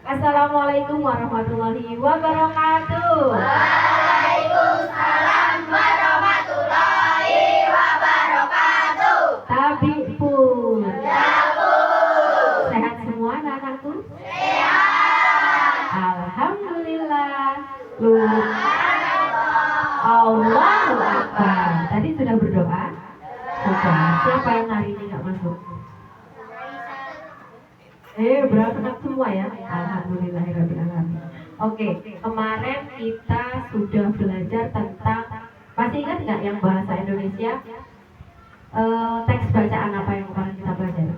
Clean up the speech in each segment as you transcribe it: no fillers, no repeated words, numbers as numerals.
Assalamualaikum warahmatullahi wabarakatuh. Waalaikumsalam warahmatullahi wabarakatuh. Tabik pun. Dapur. Sehat semua anak-anakku? Sehat. Alhamdulillah. Allahu Akbar. Tadi sudah berdoa? Sudah. Siapa yang hari ini nggak masuk? Berangkat semua ya. Alhamdulillahirrahmanirrahim. Oke, kemarin kita sudah belajar tentang, masih ingat nggak yang bahasa Indonesia? Teks bacaan apa yang kemarin kita belajar?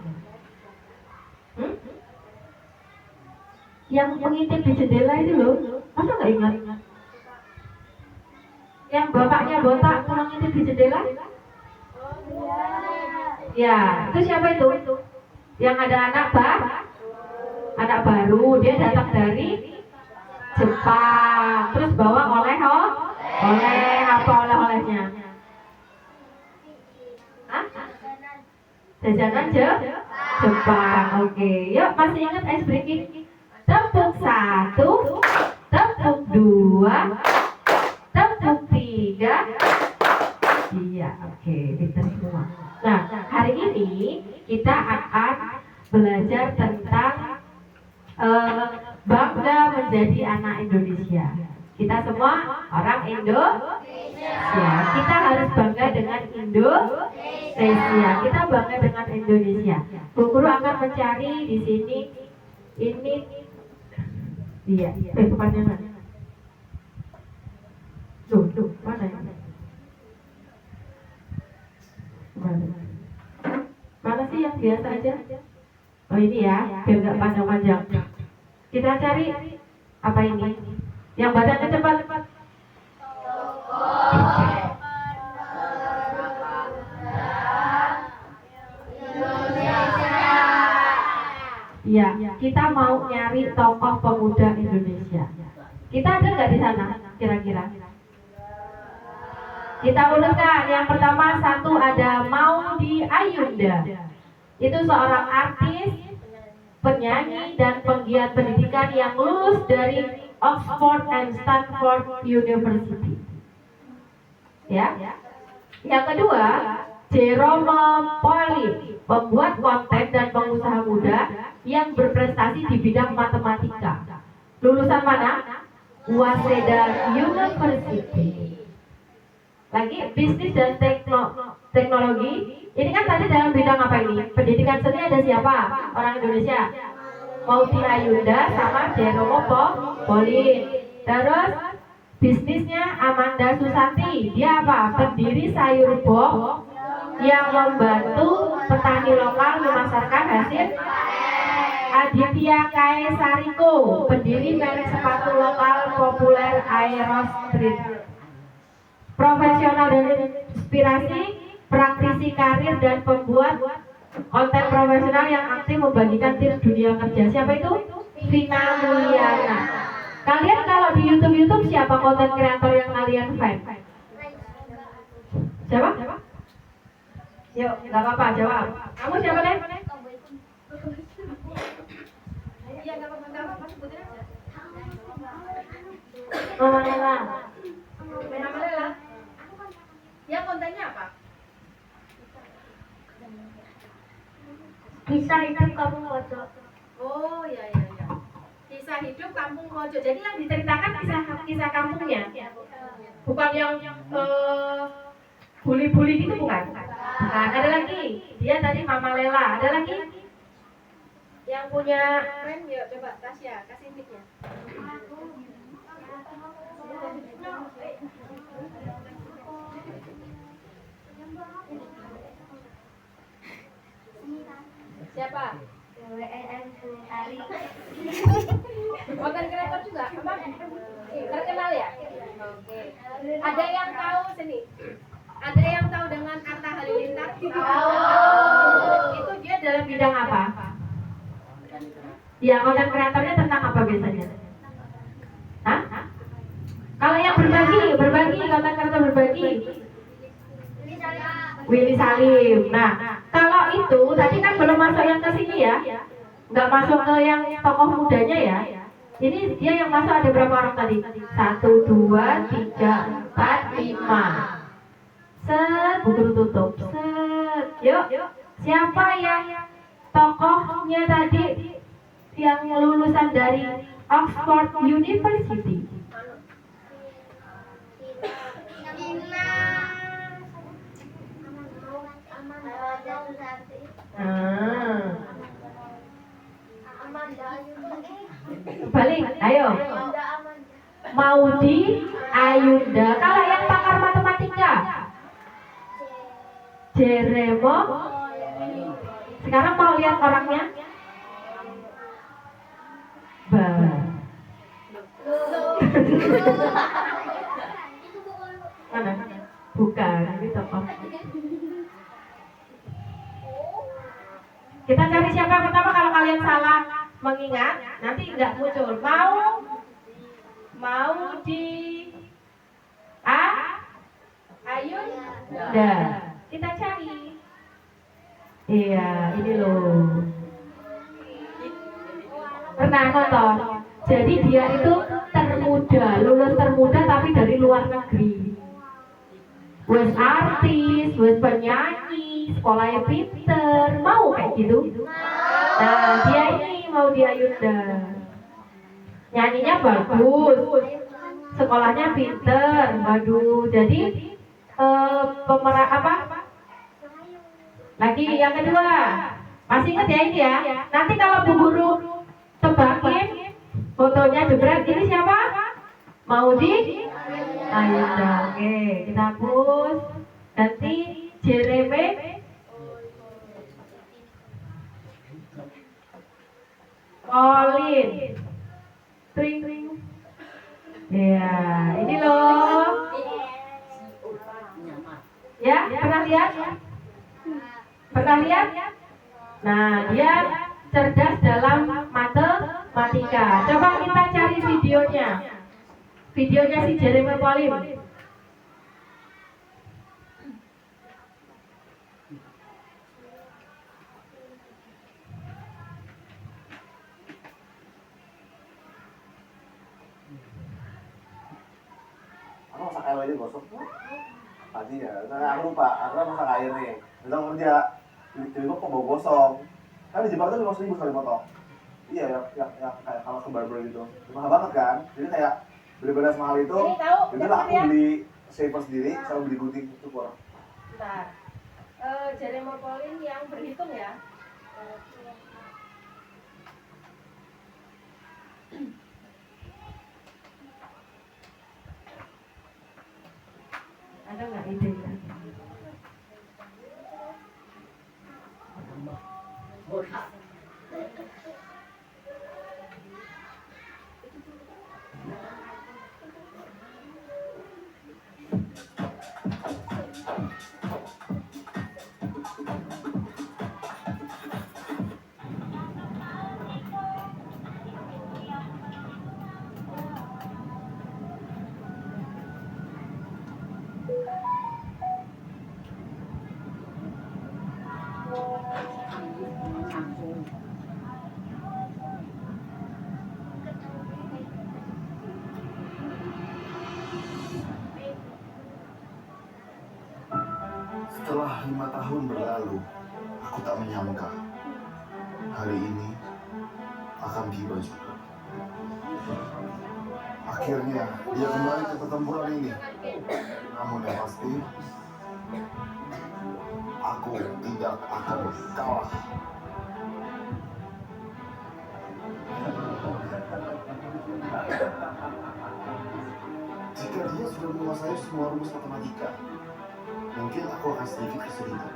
Yang mengintip di jendela itu loh, masa nggak ingat? Yang bapaknya botak mengintip di jendela? Ya, itu siapa itu? Yang ada anak baru, dia datang dari Jepang, terus bawa oleh apa oleh-olehnya? Jajanan Jepang. Oke, yuk masih ingat ice breaking? Tepuk 1, tepuk 2, tepuk 3. Iya, oke, pintar semua. Nah, hari ini kita akan belajar tentang bangga menjadi anak Indonesia. Kita semua orang Indonesia. Kita harus bangga dengan Indonesia. Kita bangga dengan Indonesia. Bu Guru akan mencari di sini ini. Iya, mana? Tuh, mana ya? Mana sih yang biasa aja? Oh ini ya, biar nggak panjang-panjang. Kita cari apa ini? Yang badannya cepat. Iya, kita mau nyari tokoh pemuda Indonesia. Kita ada nggak di sana? Kira-kira? Kita urutkan. Yang pertama satu ada Maudy Ayunda. Itu seorang artis, penyanyi dan penggiat pendidikan yang lulus dari Oxford and Stanford University. Ya. Yang kedua, Jerome Pauline, pembuat konten dan pengusaha muda yang berprestasi di bidang matematika. Lulusan mana? Waseda University. Lagi bisnis dan teknologi. Ini kan tadi dalam bidang apa ini? Pendidikan seni ada siapa? Orang Indonesia. Maudy Ayunda sama Jerome Pauline. Terus bisnisnya Amanda Susanti. Dia apa? Pendiri sayur box yang membantu petani lokal memasarkan hasil. Aditya Kaesariko, pendiri merek sepatu lokal populer Aeros Street. Profesional dan inspirasi, praktisi karir dan pembuat konten profesional yang aktif membagikan tips dunia kerja. Siapa itu? Vina Mulyana. Kalian kalau di YouTube siapa konten kreator yang kalian fan? Siapa? Yuk, nggak apa-apa, jawab. Kamu siapa deh? Iya, nggak apa-apa, sebutin aja. Mama Lela. Mama Lela. Ya, kontennya apa? Kisah hidup kampung Kojo. Oh, ya. Kisah hidup kampung Kojo. Jadi yang diceritakan kisah kampungnya. Bukan yang bully-bully gitu, bukan? Nah, ada lagi. Dia tadi Mama Lela. Ada lagi? Yang punya friend, yuk coba Tasya, kasih mic-nya. Siapa? WEN Hari. Konten kreator juga? Apa? Terkenal ya? Oke. Ada yang tahu sini? Ada yang tahu dengan Atta Halilintar? Tahu. Itu dia dalam bidang apa? Ya, konten kreatornya tentang apa biasanya? Hah? Kalau yang berbagi konten kreator berbagi. Willy Salim. Nah, kalau itu tadi kan belum masuk yang ke sini ya. nggak masuk ke yang tokoh mudanya ya. Ini dia yang masuk ada berapa orang tadi? 1, 2, 3, 4, 5. Set, buku tutup. Set, yuk. Siapa yang tokohnya tadi yang lulusan dari Oxford University? Balik, ayo. Maudy Ayunda. Kalau yang pakar matematika, Jeremo. Sekarang mau lihat orangnya? Mana? Bukan, ini tokoh. Kita cari siapa pertama. Kalau kalian salah mengingat, nanti nggak muncul. Mau di Ayunda. Kita cari. Iya, ini loh. Pernah nonton? Jadi dia itu termuda, lulus termuda tapi dari luar negeri. Wes artis, wes penyanyi, sekolahnya pinter, mau kayak gitu? Nah, dia ini mau di Ayunda. Nyanyinya bagus, sekolahnya pinter, waduh. Jadi pemeran apa? Lagi yang kedua, masih ingat ya ini ya? Nanti kalau Bu Guru tebakin fotonya jebret, ini siapa? Maudy Ayunda. Oke, kita hapus. Nanti Jeremy Pauline. Tring tring. Ya, ini loh. Ya, pernah lihat? Pernah lihat? Nah, dia cerdas dalam matematika. Coba kita cari videonya. Videonya si Jeremy Pauline. Aku masak air aja gosok tadi ya, karena aku lupa, aku kan masak air nih udah kerja, tiba-tiba kok bau gosong kan di Jepang tuh 5.000 sekali potong. Iya yang kayak kalau ke barber gitu mahal banget kan, jadi kayak beli beras mahal itu jadi lah aku beli shaver sendiri sama beli gunting cukur. Bentar, Jeremy Pauline yang berhitung ya. Ada nggak ide ya? Setelah 5 tahun berlalu, aku tak menyangka hari ini akan tiba juga. Akhirnya dia kembali ke pertempuran ini. Namun yang pasti, aku tidak akan kalah. Jika dia sudah menguasai semua rumus matematika, mungkin aku akan sedikit kesulitan.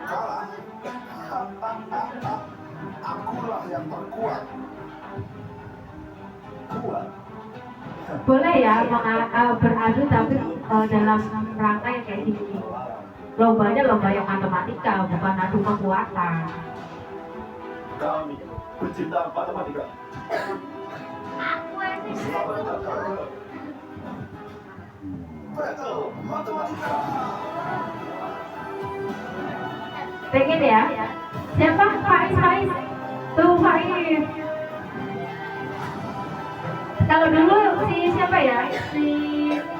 Kalah? Akulah yang terkuat. Kuat? Boleh ya beradu tapi dalam rangka yang kayak gini. Lombanya lomba yang matematika, bukan adu kekuatan. Kami pecinta matematika. Selamat datang. Battle Matematika. Pengen ya? Siapa? Faiz. Tuh Faiz. Kalau dulu si siapa ya? Si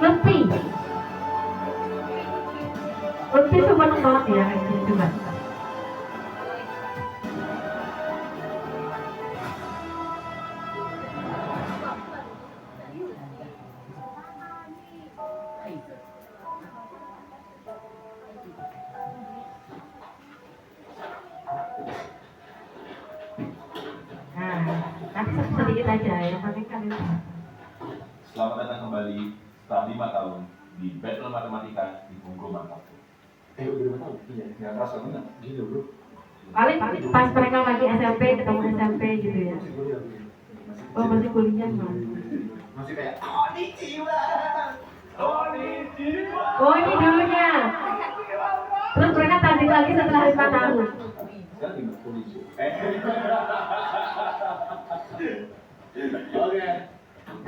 Lutfi. Lutfi tuh seneng banget ya kayak gitu coba. Nanti sedikit aja yang penting kan itu. Selamat datang kembali setelah 5 tahun di Battle Matematika di Bungku Mantap. Udah 5 tahun? Iya, nggak terasa banget. Gila bro. Paling pas mereka lagi SMP ketemu SMP gitu ya. Oh masih kuliah mah. Masih kayak Oh ini dulunya. Terus mereka tadi lagi setelah 5 tahun. sekarang gimana kondisi? Oke,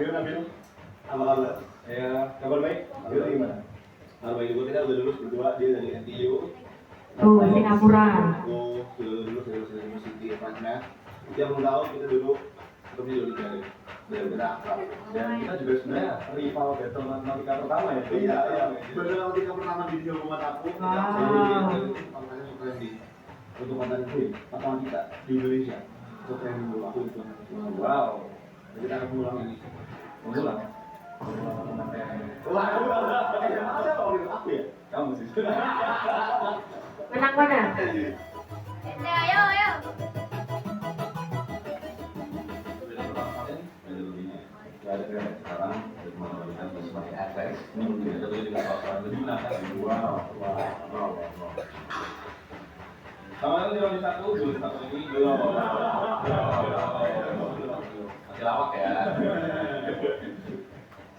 gimana Bill? Apa kabar? Ya, kabar baik. Bill gimana? Kabar baik juga, kita udah lulus berdua, dia dari NTU. Tuh Singapura. Aku sudah lulus dari University of Madras. Dia belum tahu kita dulu ketemu di Olimpiade. Benar-benar akrab. Dan kita juga sebenarnya rival battle matematika pertama ya. Iya. Benar ketika pertama di video buat aku. Untuk konten gue, matematika di Indonesia. Untuk training dulu aku itu. Wow. Jadi kita akan mengulang ini. Mengulang. Wah, masa mau gitu aku ya? Kamu sih. Menang mana? Ayo. Gak ada keren sekarang, dari mana-mana kita sebagai efek. Kita tuh juga soal lebih menangkan. Wow. Sama kan di ronde 1, dulu satu ini belum. Masih lawak ya.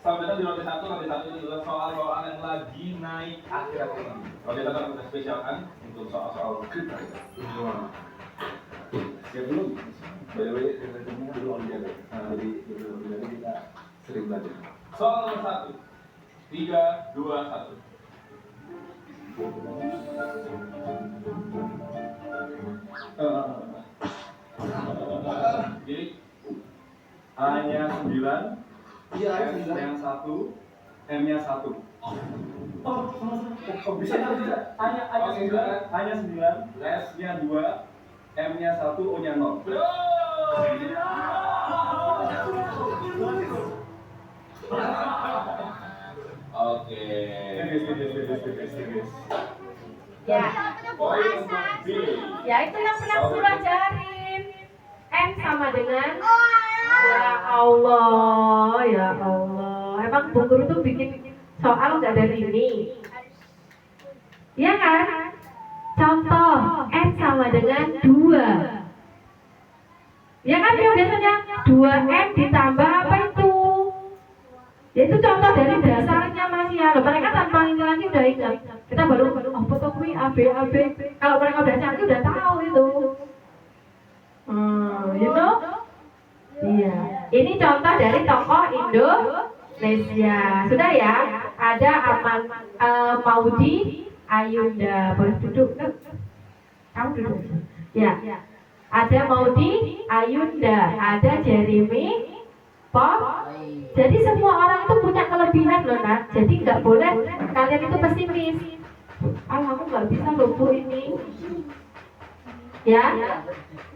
Sampai di ronde 1 ini adalah soal-soal yang lagi naik akhir-akhir ini. Ronde 1 kita spesialkan untuk soal-soal kriteria. Siap dulu. By the way, kita ketemu dulu Olimpiade. Jadi Olimpiade kita sering belajar. Soal nomor 1, 3, 2, 1. Jadi A-nya 9, Iya, S-nya 1, M-nya 1. Oh, bisa. A-nya 9, S-nya 2, M-nya 1, O-nya 0. Oke. Ya. Poin B. Ya itu yang pernah guru ajarin. M sama dengan Ya Allah. Emang Bu Guru tuh bikin soal nggak dari ini? Iya kan? Contoh M sama dengan 2. Ya kan dia biasanya 2M ditambah apa itu? Ya itu contoh dari dasarnya Mas ya. Loh, mereka tanpa ini lagi udah ingat. Kita baru foto kui A B. Kalau mereka udah canggih udah tahu itu. You know? Iya. Ini contoh dari tokoh Indonesia. Sudah ya? Ada Maudi Ayunda. Boleh duduk? Kamu duduk. Ya. Ada Maudi Ayunda. Ada Jeremy Pop. Jadi semua orang itu punya kelebihan loh nak. Jadi nggak boleh kalian itu pesimis. Aku nggak bisa loh Bu ini. Ya.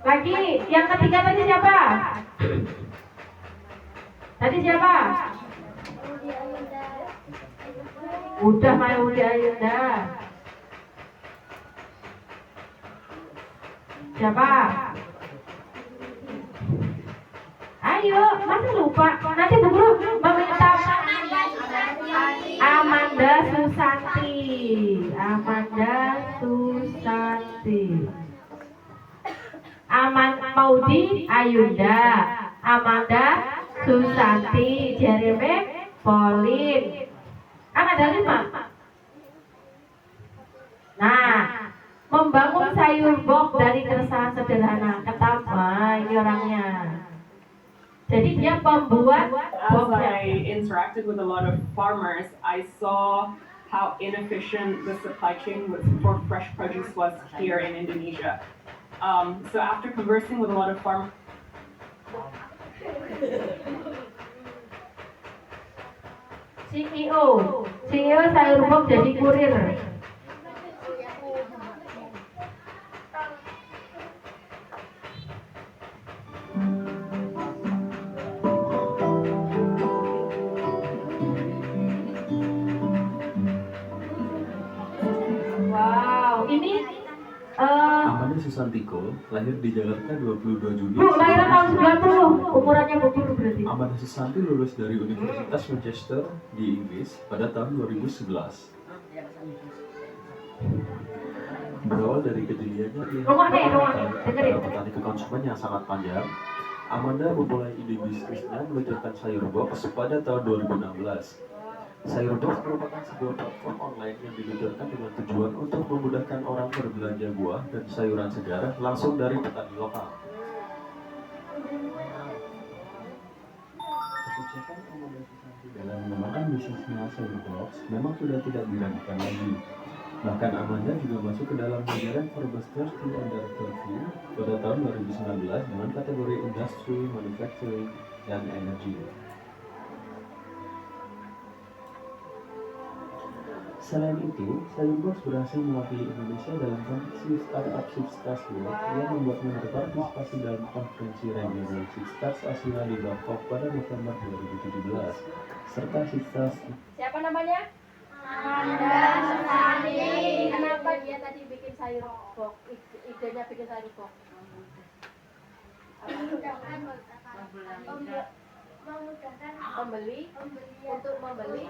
Lagi yang ketiga tadi siapa? Tadi siapa? Udah Maudi Ayunda. Siapa? Ayo, masa lupa? Nanti Bu Guru meminta Amanda Susanti. Maudi Ayunda, Amanda Susanti, Jeremy Pauline. Kan ada 5. Nah, membangun sayur box dari keresahan sederhana. Ketama ini orangnya. Jadi dia pembuat As boxnya. I interacted with a lot of farmers, I saw how inefficient the supply chain for fresh produce was here in Indonesia. So after conversing with a lot of farmers, CEO sayur box jadi kurir. Wow, ini Amanda Susantiko lahir di Jakarta 22 Juni. Bu, lahir tahun 90, umurannya Bu Guru berarti. Amanda Susanti lulus dari Universitas Manchester di Inggris pada tahun 2011. Berawal dari kejadiannya di petani ke konsumen yang sangat panjang, Amanda memulai ide bisnisnya meluncurkan sayur box pada tahun 2016. Sayur box merupakan sebuah platform online yang diluncurkan dengan tujuan untuk memudahkan orang berbelanja buah dan sayuran segar langsung dari petani lokal. Kesuksesan Amanda Susanti dalam mengembangkan bisnisnya sayur box memang sudah tidak diragukan lagi. Bahkan Amanda juga masuk ke dalam jajaran Forbes 30 Under 30 pada tahun 2019 dengan kategori Industry, Manufacturing, dan Energy. Selain itu, sayur box berhasil mewakili Indonesia dalam kompetisi Startup Six World yang membuatnya berpartisipasi dalam konferensi regional Six Stars Asia di Bangkok pada November 2017, serta Six Stars. Siapa namanya? Amanda Susanti. Kenapa dia tadi bikin sayur box? Idenya bikin sayur box. Memudahkan pembeli untuk membeli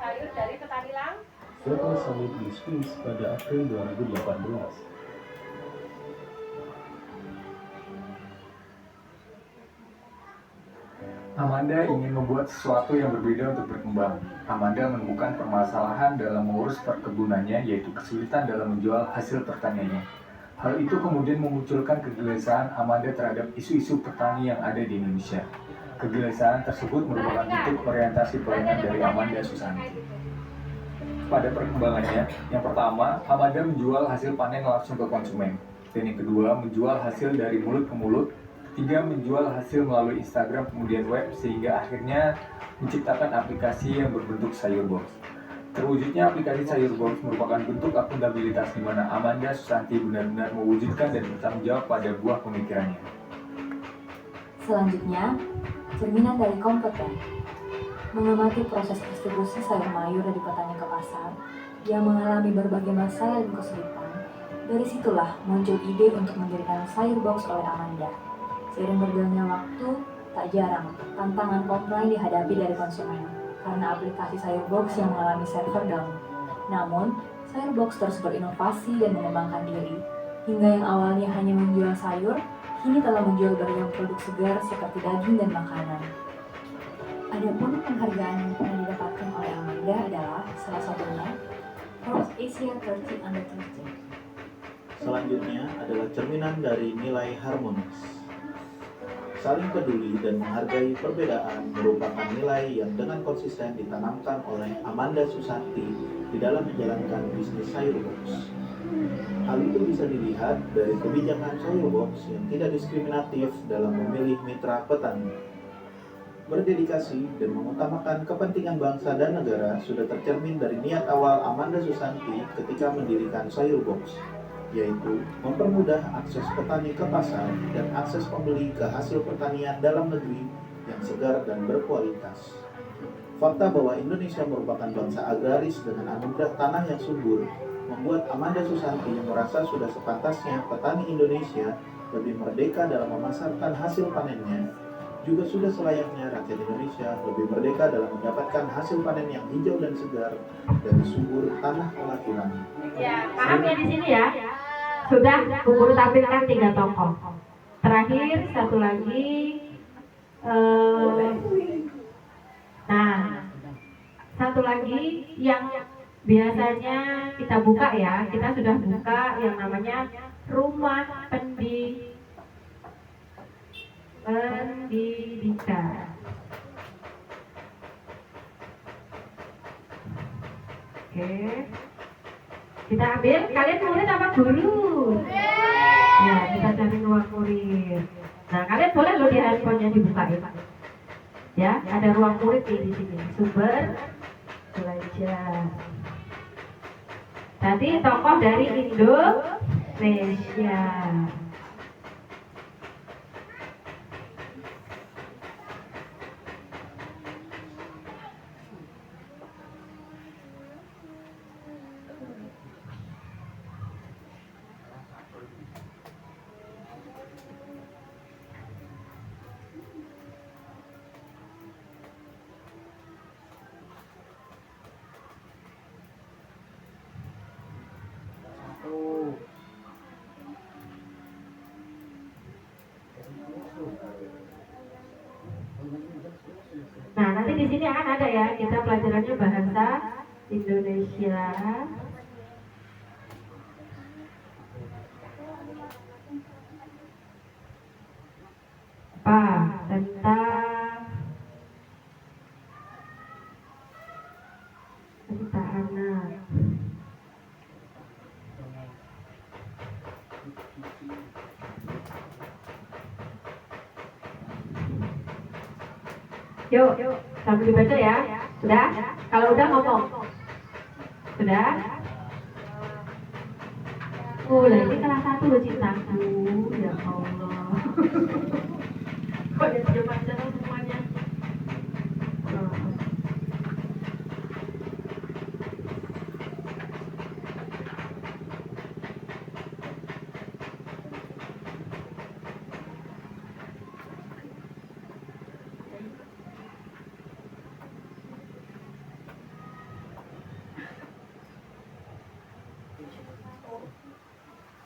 sayur dari petani langsung. Suatu Summit di Swiss pada April 2018. Amanda ingin membuat sesuatu yang berbeda untuk berkembang. Amanda menemukan permasalahan dalam mengurus perkebunannya, yaitu kesulitan dalam menjual hasil pertaniannya. Hal itu kemudian memunculkan kegelisahan Amanda terhadap isu-isu petani yang ada di Indonesia. Kegelisahan tersebut merupakan bentuk orientasi pelayanan dari Amanda Susanti. Pada perkembangannya, yang pertama, Amanda menjual hasil panen langsung ke konsumen. Dan yang kedua, menjual hasil dari mulut ke mulut. Ketiga, menjual hasil melalui Instagram kemudian web, sehingga akhirnya menciptakan aplikasi yang berbentuk sayur box. Terwujudnya aplikasi sayur box merupakan bentuk akuntabilitas di mana Amanda Susanti benar-benar mewujudkan dan bertanggung jawab pada buah pemikirannya. Selanjutnya, cerminan dari kompeten. Mengamati proses distribusi sayur mayur dari petani ke pasar yang mengalami berbagai masalah dan kesulitan. Dari situlah muncul ide untuk mendirikan sayur box oleh Amanda. Seiring berjalannya waktu, tak jarang tantangan offline dihadapi dari konsumen karena aplikasi sayur box yang mengalami server down. Namun, sayur box terus berinovasi dan mengembangkan diri, hingga yang awalnya hanya menjual sayur, kini telah menjual beragam produk segar seperti daging dan makanan. Adapun penghargaan yang pernah didapatkan oleh Amanda adalah salah satunya Forbes Asia 30 Under 30. Selanjutnya adalah cerminan dari nilai harmonis. Saling peduli dan menghargai perbedaan merupakan nilai yang dengan konsisten ditanamkan oleh Amanda Susanti di dalam menjalankan bisnis sayur box. Hal itu bisa dilihat dari kebijakan sayur box yang tidak diskriminatif dalam memilih mitra petani. Berdedikasi dan mengutamakan kepentingan bangsa dan negara sudah tercermin dari niat awal Amanda Susanti ketika mendirikan sayur box, yaitu mempermudah akses petani ke pasar dan akses pembeli ke hasil pertanian dalam negeri yang segar dan berkualitas. Fakta bahwa Indonesia merupakan bangsa agraris dengan anugerah tanah yang subur membuat Amanda Susanti merasa sudah sepantasnya petani Indonesia lebih merdeka dalam memasarkan hasil panennya. Juga sudah selayaknya rakyat Indonesia lebih merdeka dalam mendapatkan hasil panen yang hijau dan segar dari subur tanah kelahiran. Ya, paham ya di sini ya? Sudah Bu Guru tampilkan 3 tokoh. Terakhir satu lagi, nah satu lagi yang biasanya kita buka ya, kita sudah buka yang namanya rumah pendidikan. Oke. Kita ambil, kalian murid apa guru? Ya, kita cari ruang murid. Nah, kalian boleh loh di handphonenya dibuka ya. Ya, ada ruang murid di sini. Sumber belajar. Tadi tokoh dari Indonesia. Nah, nanti di sini akan ada ya, kita pelajarannya bahasa Indonesia. Apa? Tentang anak. Yuk, sambil dibaca ya. Sudah? Kalau udah ngomong. Sudah? Lah ini kelas 1 loh cintaku. Ya Allah. Kok dia diam aja semuanya?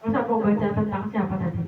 Masa mau baca tentang siapa tadi?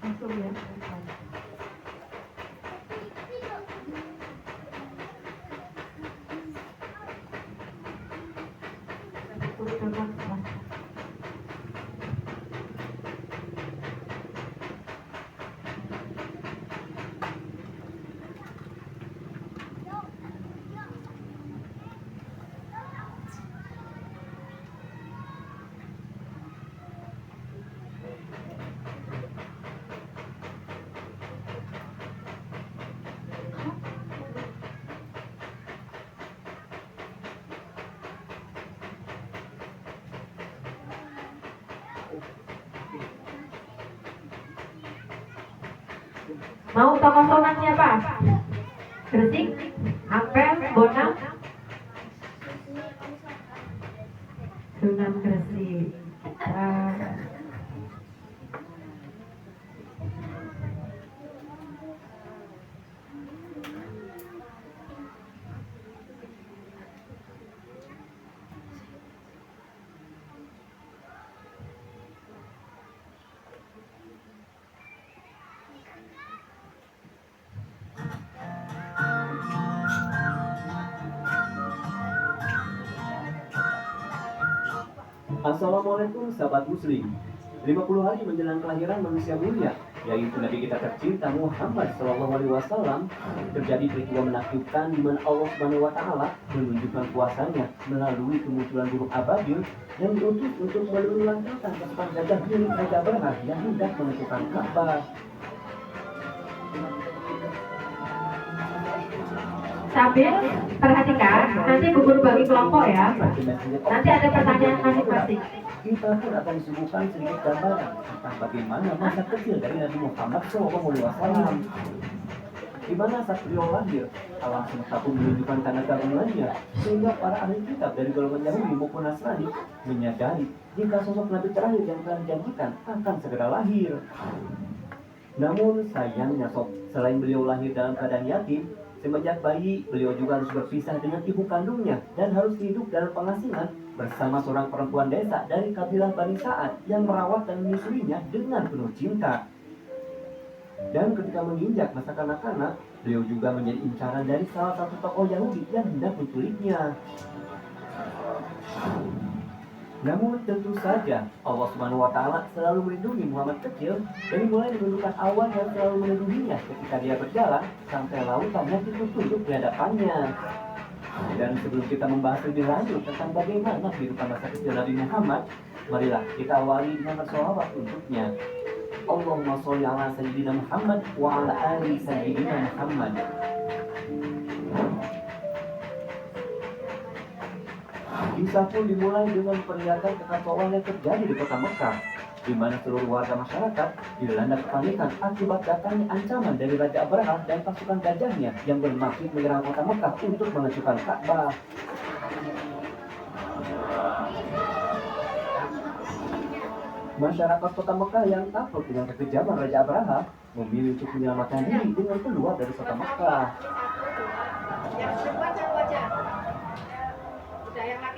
Langsung ya. Mau tokoh Sonat siapa? Gresik? Ampel? Bonang? Sunan Gresik. Assalamualaikum sahabat muslim. 50 hari menjelang kelahiran manusia mulia, yaitu Nabi kita tercinta Muhammad SAW, terjadi peristiwa menakjubkan di mana Allah Subhanahu wa taala menunjukkan kuasanya melalui kemunculan burung ababil yang diutus untuk meluluhlantarkan pasukan gajah milik Raja Barat yang hendak menentukan Ka'bah. Sambil perhatikan, nanti Bu Guru bagi kelompok ya. Nanti ada pertanyaan masing-masing. kita pun akan disuguhkan sedikit gambaran tentang bagaimana masa kecil dari Nabi Muhammad SAW. Di mana saat beliau lahir, alam semesta pun menunjukkan tanda keagungannya, sehingga para ahli kitab dari golongan Yahudi maupun Nasrani menyadari jika sosok Nabi terakhir yang telah dijanjikan akan segera lahir. Namun sayangnya sob, selain beliau lahir dalam keadaan yatim, semenjak bayi beliau juga harus berpisah dengan ibu kandungnya dan harus hidup dalam pengasingan bersama seorang perempuan desa dari kabilah Bani Sa'ad yang merawat dan menyusuinya dengan penuh cinta. Dan ketika menginjak masa kanak-kanak, beliau juga menjadi incaran dari salah satu tokoh Yahudi yang hendak menculiknya. Namun tentu saja Allah Subhanahu wa Ta'ala selalu melindungi Muhammad kecil dari mulai menundukkan awan yang selalu meneduhinya ketika dia berjalan sampai lautan yang ditutup di hadapannya. Dan sebelum kita membahas lebih lanjut tentang bagaimana kehidupan masa kecil Nabi Muhammad, marilah kita awali dengan bersolawat untuknya. Allahumma sholli ala sayyidina Muhammad wa ala ali sayyidina Muhammad. Kisah pun dimulai dengan perlihatkan kekacauan yang terjadi di kota Mekah, di mana seluruh warga masyarakat dilanda kepanikan akibat datangnya ancaman dari Raja Abraha dan pasukan gajahnya yang bermaksud menyerang kota Mekah untuk menghancurkan Ka'bah. Masyarakat kota Mekah yang takut dengan kekejaman Raja Abraha memilih untuk menyelamatkan diri dengan keluar dari kota Mekah.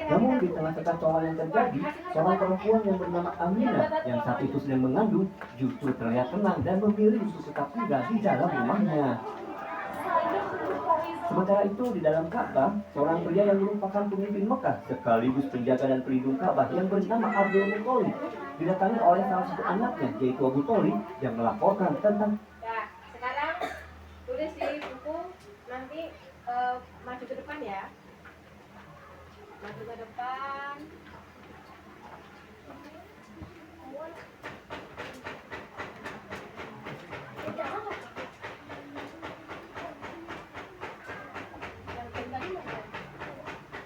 Namun di tengah kekacauan yang terjadi, seorang perempuan yang bernama Aminah yang saat itu sedang mengandung justru terlihat tenang dan memilih untuk tetap tinggal di dalam rumahnya. Sementara itu di dalam Ka'bah, seorang pria yang merupakan pemimpin Mekah sekaligus penjaga dan pelindung Ka'bah yang bernama Abdul Muthalib didatangi oleh salah satu anaknya yaitu Abu Thalib yang melaporkan tentang. Nah, sekarang tulis di buku, nanti maju ke depan ya. Maju ke depan.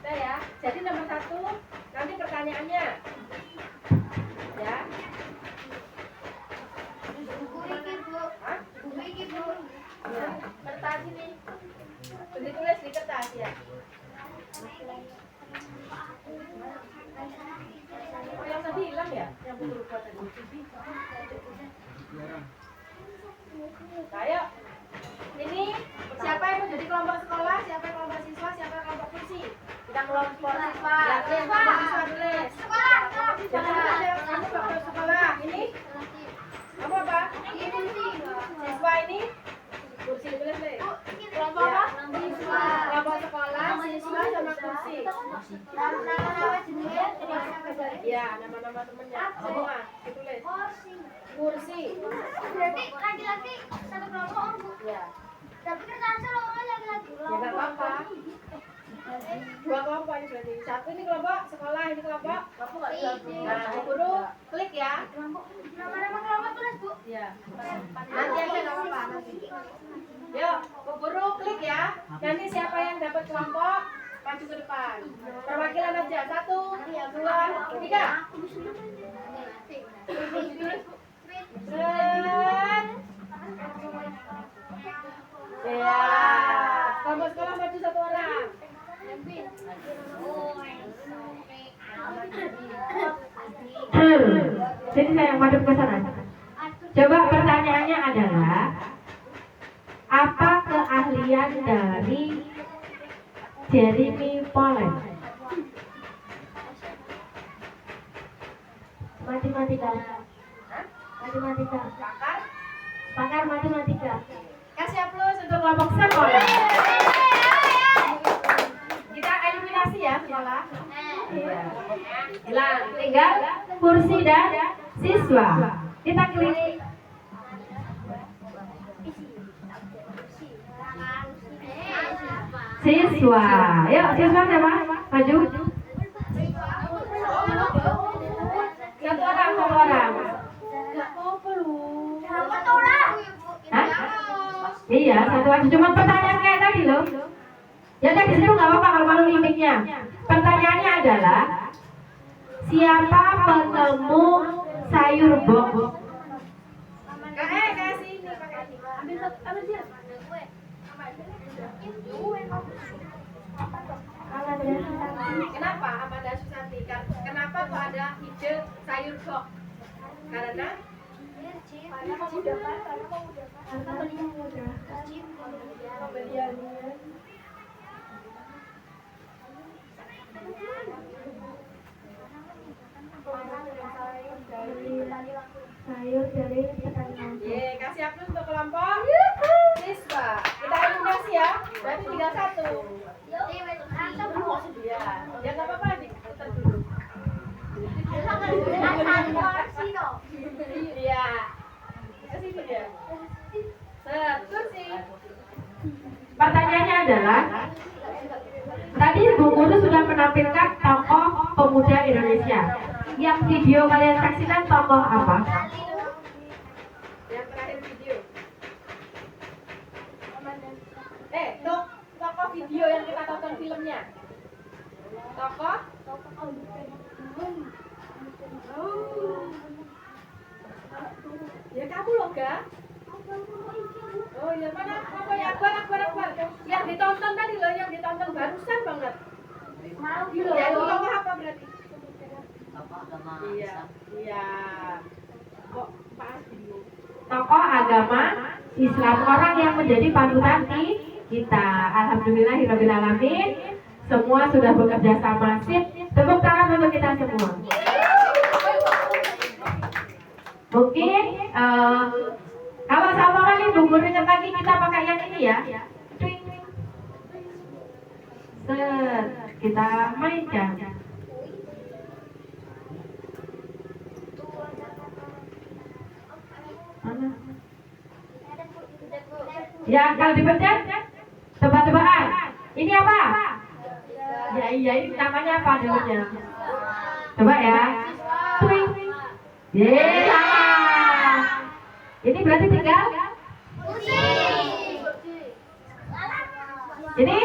Udah ya. Jadi nomor 1 nanti pertanyaannya. Ya. Hah? Ya. Kertas ini. Tulis di kertas ya. Oh, yang tadi hilang ya? Yang buku rupa tadi. Ayo. Ini siapa yang mau jadi kelompok sekolah, siapa yang kelompok siswa, siapa yang kelompok kursi? Kita kelompok siswa. Ya, kelompok siswa tulis. Sekolah. Kamu kelompok sekolah. Ini? Kamu apa? Ini kursi. Siswa ini? Kursi tulis deh. Kelompok apa? Siswa. Kelompok sekolah, siswa sama kursi. Ya, nama-nama temennya. Semua ditulis. Kursi. Berarti laki-laki satu kelompok Bu. Ya. Tapi kan asal orang laki-laki. Ya nggak apa-apa. 2 kelompok ini berarti. 1 ini kelompok sekolah, ini kelompok. Nah, Bu Guru klik ya. Nama-nama kelompok tulis Bu. Ya. Nanti aja nggak apa-apa. Nanti. Yuk, Bu Guru klik ya. Nanti siapa yang dapat kelompok maju ke depan. Perwakilan aja. 1, 2, 3. Ya, kelompok sekolah maju 1 orang. Jadi saya yang madep ke sana. Coba pertanyaannya adalah, apa keahlian dari Jeremy Polen? Matematika. Matematika. Pakar matematika. Kasih aplaus untuk kelompok sekolah. Kita eliminasi ya sekolah. Iya. Hilang. Tinggal kursi dan siswa. Kita klik. Siswa. Yuk, siswa siapa? Maju. 1 orang, 1 orang. Enggak apa-apa lu. Hah? Iya, 1 aja. Cuma pertanyaan kayak tadi loh. Ya udah di situ nggak apa-apa kalau malu mimiknya. Pertanyaannya adalah, Siapa penemu sayur box? Kayak sini pakai ini. Ambil dia. Kenapa Amanda Susanti? Kenapa kok ada ide sayur box? Karena sayur dari petani. Kasih aplaus untuk kelompok siswa. Kita eliminasi ya. Berarti tinggal satu. Ya nggak apa-apa, diputar dulu. Iya. Kasih dia. Kursi. Pertanyaannya adalah, tadi Bu Guru sudah menampilkan tokoh pemuda Indonesia. Yang video kalian saksikan tokoh apa? Yang terakhir video. Tokoh video yang kita tonton filmnya. Tokoh? Ya kamu loh, Ga? Oh ya, mana? Apa ya? Akbar. Yang ditonton tadi loh, yang ditonton barusan banget. Ya, itu tokoh apa berarti? Iya. Kok pas dulu? Tokoh agama Islam, orang yang menjadi panutan kita. Alhamdulillahirabbil alamin. Semua sudah bekerja sama. Sip. Tepuk tangan untuk kita semua. Mungkin kalau sama kali Bu Guru ingat lagi kita pakai yang ini ya. Set, kita mainkan. Mana? Ya, kalau dipencet tebak-tebakan. Ini apa? Ya iya, ini namanya apa namanya? Coba ya. Twing. Salah. Ini berarti tinggal ini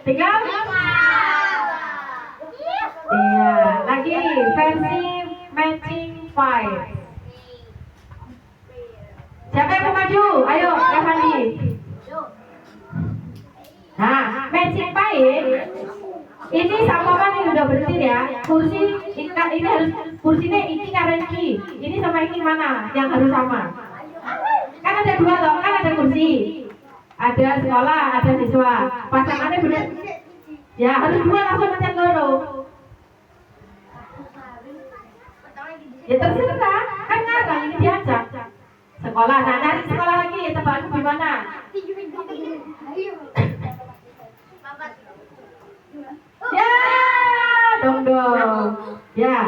tinggal iya lagi versi matching 5. Siapa yang mau maju? Ayo, Rafandi. Nah, matching 5 ini sama kan ini udah berhenti ya. Kursi ini harus kursinya ini karenki. Ini sama ini mana yang harus sama? Kan ada dua loh, kan ada kursi. Ada sekolah, ada siswa. Pasangannya benar. Ya harus dua langsung macam loro. Ya terserah, kan ngarang ini diajak. Sekolah, nah cari sekolah lagi, tebakan di mana? Ya, dong. Ya.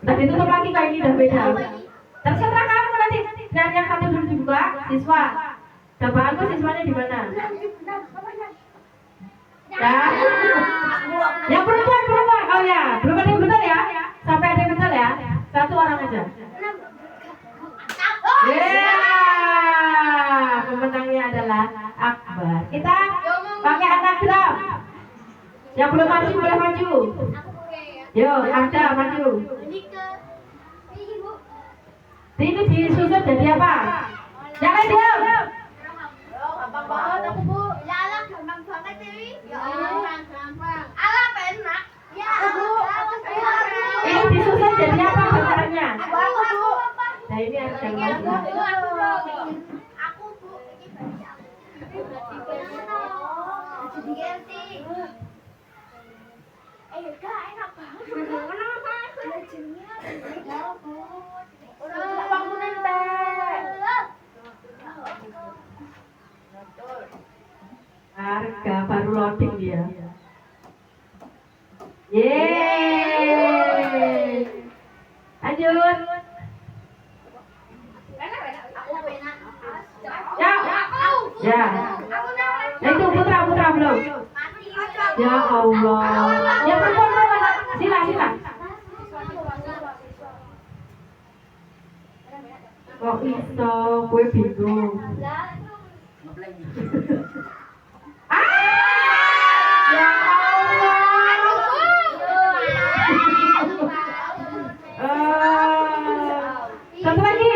Udah ditutup lagi kayak ini udah beda. Terserah kamu nanti. Dan yang satu dulu juga, siswa. Tebakanku siswanya di mana? Ya. Yang perempuan. Oh ya, belum ada yang betul ya. Sampai ada yang betul ya. Satu orang aja. Pemenangnya adalah Akbar. Kita pakai anagram. Yang belum maju boleh maju. Yuk, ada maju. Ini disusun jadi apa? Jangan diam. Gampang banget aku, Bu. Ya Allah, gampang banget, Dewi. Ya Allah, gampang. Allah enak. Ya, Bu. Ini disusun jadi apa bacaannya? Bu. Nah, ini harus yang Aku, maju. Bu. Diganti. Kak, enak banget. Kenapa? Belajarnya. Ya, Bu. Udah bangunin teh. Harga baru loading dia. Yeay. Lanjut. Ya. Ya itu putra belum. Ya Allah. Ya perempuan. Sila. Kok iso? Gue bingung. Ya Allah. Satu lagi.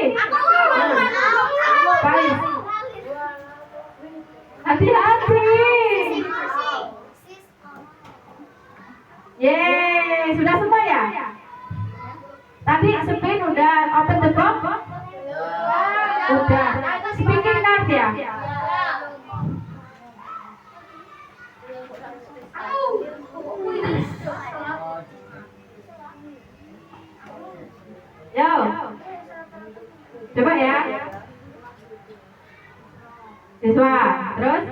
Baik. Hati-hati. Yeay, sudah semua ya? Tadi spin udah, open the box? Udah. Speaking card ya? Yo. Coba ya. Siswa, terus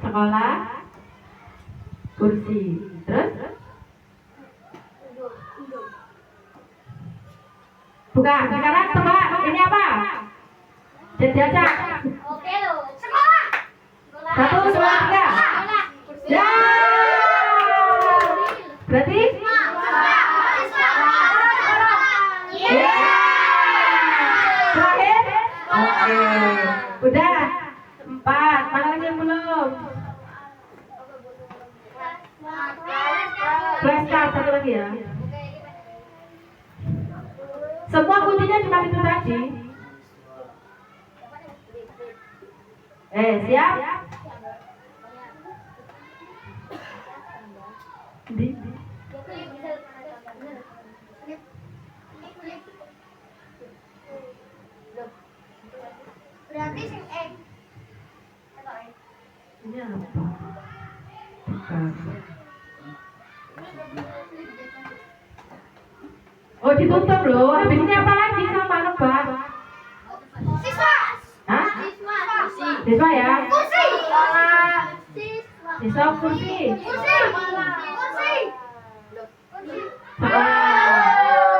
sekolah, kursi, terus buka. Sekarang tebak ini apa? Jajak. Oke loh. Sekolah. 1, 2, 3. Ya. Berarti? Ya. Terakhir? Oke. Udah. 4. Mana lagi yang belum? Flashcard satu lagi ya. Semua kuncinya cuma itu tadi. Siap? Berarti sing Ini apa? Bukan. Oh, ditutup loh. Habis ini apa lagi sama nebak? siswa. Hah? Siswa. Siswa ya? Kursi. Siswa kursi. Kursi.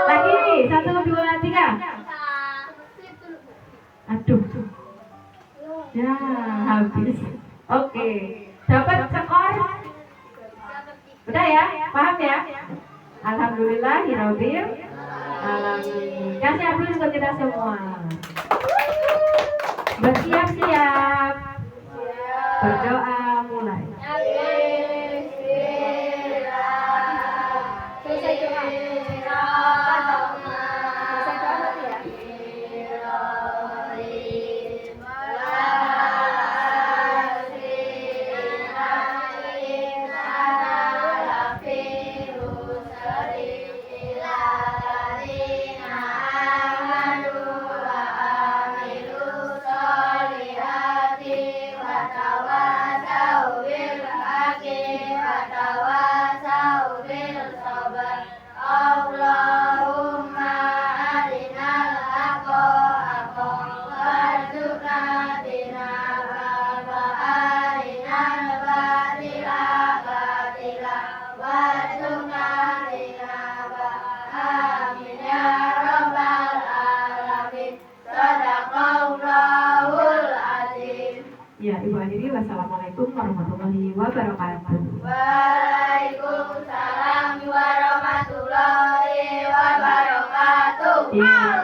Lagi 1, 2, 3. Aduh. Ya, habis. Oke. Dapat skor? Udah ya? Paham ya? Alhamdulillah, Hirobir. Alamin. Kasih aplaus untuk kita semua. Bersiap-siap. Berdoa mulai. Selesai doa. Ya, Ibu Adiri, wassalamualaikum warahmatullahi wabarakatuh. Waalaikumsalam warahmatullahi wabarakatuh. Ya.